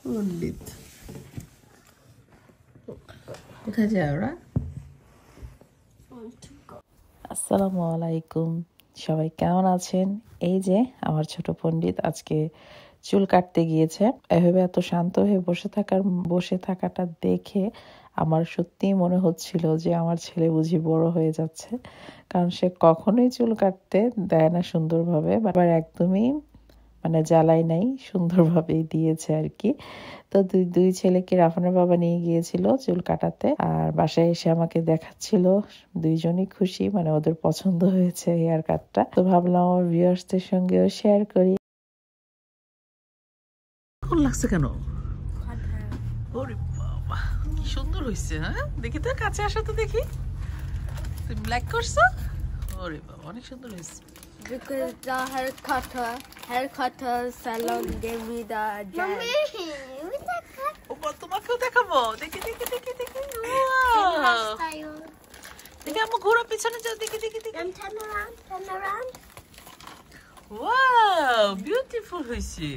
পণ্ডিত কোথায় যায় ওরা? আসসালামু আলাইকুম, সবাই কেমন আছেন? এই যে আমার ছোট পণ্ডিত আজকে চুল কাটতে গিয়েছে। এভাবে এত শান্ত হয়ে বসে থাকাটা দেখে আমার সত্যিই মনে হচ্ছিল যে আমার ছেলে বুঝি বড় হয়ে যাচ্ছে, কারণ সে কখনোই চুল কাটতে দেয় না সুন্দরভাবে, আবার একদমই মানে জ্বালাই নাই, সুন্দরভাবেই দিয়েছে আর কি। তো দুই ছেলেকে রাফানের বাবা নিয়ে গিয়েছিল চুল কাটাতে, আর বাসায় এসে আমাকে দেখাচ্ছিল। দুইজনই খুশি, মানে ওদের পছন্দ হয়েছে হেয়ার কাটটা। তো ভাবলাম আমার ভিউয়ার্সদের সঙ্গেও শেয়ার করি। কোন লাগছে কেন? ওরে বাবা, কি সুন্দর হয়েছে। হ্যাঁ, দেখি তো, কাছে আসো তো দেখি। তুমি ব্ল্যাক করছো? ওরে বাবা, অনেক সুন্দর হয়েছে। Because the hair cutter salon gave me the gel. তোমাকেও দেখাবো, দেখি দেখি দেখি দেখি। দেখি আমার ঘোরা পিছনে যাও, দেখি দেখি দেখি। Turn around. ওয়াও, বিউটিফুল হয়েছে।